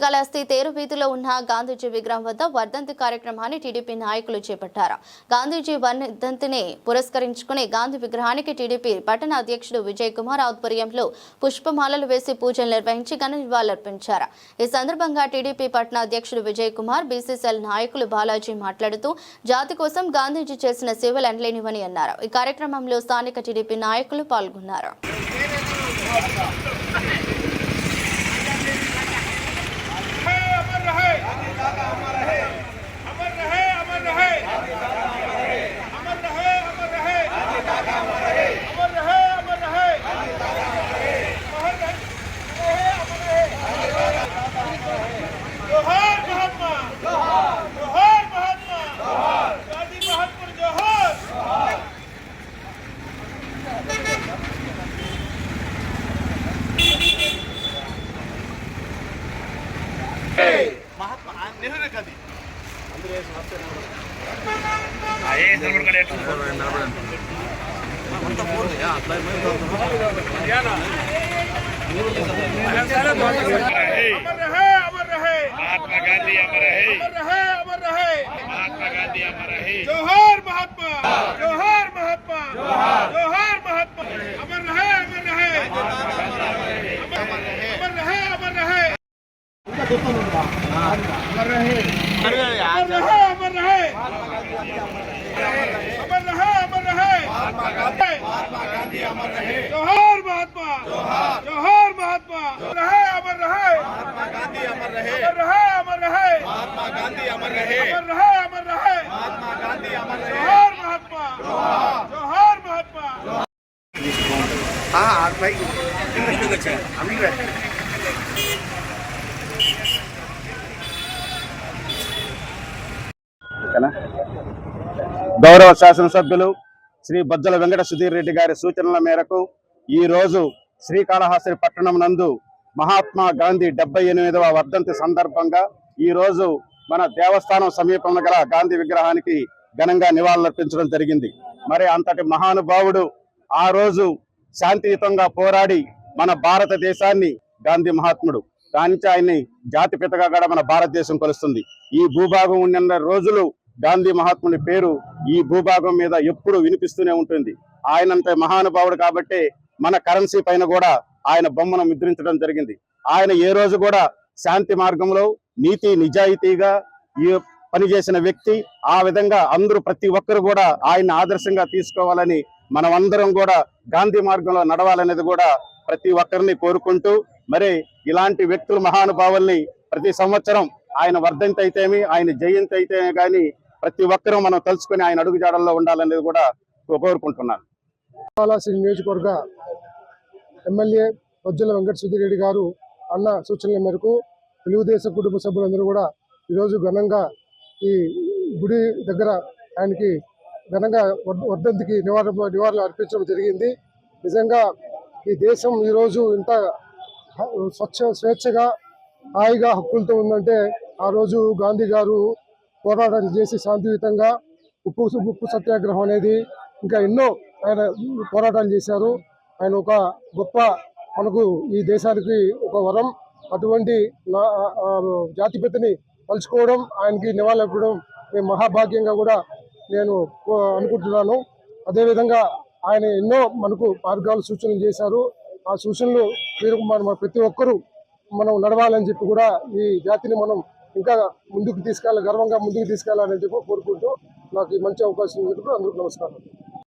శ్రీకాళహస్తి తేరు వీధిలో ఉన్న గాంధీజీ విగ్రహం వద్ద వర్ధంతి కార్యక్రమాన్ని టీడీపీ నాయకులు చేపట్టారు. గాంధీజీ వర్ధంతిని పురస్కరించుకుని గాంధీ విగ్రహానికి టీడీపీ పట్టణ అధ్యక్షుడు విజయ్ కుమార్ ఆధ్వర్యంలో పుష్పమాలలు వేసి పూజలు నిర్వహించి ఘన నివాళులర్పించారు. ఈ సందర్భంగా టీడీపీ పట్టణ అధ్యక్షుడు విజయ్ కుమార్, బీసీసీఎల్ నాయకులు బాలాజీ మాట్లాడుతూ జాతి కోసం గాంధీజీ చేసిన సేవలు ఎనలేనివని అన్నారు. ఈ కార్యక్రమంలో స్థానిక టీడీపీ నాయకులు పాల్గొన్నారు. महात्मा गांधी अमर रहे, अमर रहे, महात्मा गांधी अमर रहे, जोहार महात्मा, जोहार महात्मा, जोहार महात्मा, अमर रहे, अमर रहे, अमर रहे, अमर रहे, अमर रहे, अमर रहे, अमर रहे, अमर रहे, अमर रहे, महात्मा गांधी अमर रहे, जोहार महात्मा, जोहार महात्मा, रहे, अमर रहे, महात्मा गांधी अमर रहे, अमर रहे, महात्मा गांधी अमर रहे, अमर रहे, अमर रहे, महात्मा गांधी अमर रहे, जोहार महात्मा, जोहार महात्मा। हाँ भाई గౌరవ శాసనసభ్యులు శ్రీ బొజ్జల వెంకట సుధీర్ రెడ్డి గారి సూచనల మేరకు ఈ రోజు శ్రీకాళహస్తి పట్టణం నందు మహాత్మా గాంధీ 78వ వర్ధంతి సందర్భంగా ఈ రోజు మన దేవస్థానం సమీపంలో గల గాంధీ విగ్రహానికి ఘనంగా నివాళులర్పించడం జరిగింది. మరి అంతటి మహానుభావుడు ఆ రోజు శాంతియుతంగా పోరాడి మన భారతదేశాన్ని, గాంధీ మహాత్ముడు దానికి ఆయన్ని జాతిపితగా కూడా మన భారతదేశం కొలుస్తుంది. ఈ భూభాగం ఉన్న రోజులు గాంధీ మహాత్ముడి పేరు ఈ భూభాగం మీద ఎప్పుడు వినిపిస్తూనే ఉంటుంది. ఆయనంత మహానుభావుడు కాబట్టి మన కరెన్సీ పైన కూడా ఆయన బొమ్మను ముద్రించడం జరిగింది. ఆయన ఏ రోజు కూడా శాంతి మార్గంలో నీతి నిజాయితీగా పనిచేసిన వ్యక్తి. ఆ విధంగా అందరూ ప్రతి ఒక్కరు కూడా ఆయన ఆదర్శంగా తీసుకోవాలని, మనమందరం కూడా గాంధీ మార్గంలో నడవాలనేది కూడా ప్రతి ఒక్కరిని కోరుకుంటూ, మరి ఇలాంటి వ్యక్తులు మహానుభావుల్ని ప్రతి సంవత్సరం ఆయన వర్ధంతి అయితేమి, ఆయన జయంతి అయితే కానీ ప్రతి ఒక్కరూ మనం తలుచుకొని ఆయన అడుగుజాడల్లో ఉండాలనేది కూడా కోరుకుంటున్నాను. నియోజకవర్గ ఎమ్మెల్యే బొజ్జల వెంకట సుధీర్ రెడ్డి గారు అన్న సూచనల మేరకు తెలుగుదేశం కుటుంబ సభ్యులందరూ కూడా ఈరోజు ఘనంగా ఈ గుడి దగ్గర ఆయనకి ఘనంగా వర్ధంతికి నివాళులు అర్పించడం జరిగింది. నిజంగా ఈ దేశం ఈరోజు ఇంత స్వేచ్ఛగా హాయిగా హక్కులతో ఉందంటే ఆ రోజు గాంధీ గారు పోరాటాలు చేసి శాంతియుతంగా ఉప్పు సత్యాగ్రహం అనేది ఇంకా ఎన్నో ఆయన పోరాటాలు చేశారు. ఆయన ఒక గొప్ప మనకు ఈ దేశానికి ఒక వరం. అటువంటి జాతిపితని పలుచుకోవడం, ఆయనకి నివాళులర్పడం మేము మహాభాగ్యంగా కూడా నేను అనుకుంటున్నాను. అదేవిధంగా ఆయన ఎన్నో మనకు మార్గాలు సూచనలు చేశారు. ఆ సూచనలు మీరు ప్రతి ఒక్కరూ మనం నడవాలని చెప్పి కూడా ఈ జాతిని మనం ఇంకా ముందుకు తీసుకెళ్ళాలి, గర్వంగా ముందుకు తీసుకెళ్లాలని చెప్పి కోరుకుంటూ నాకు ఈ మంచి అవకాశం ఇచ్చినందుకు అందరికీ నమస్కారం.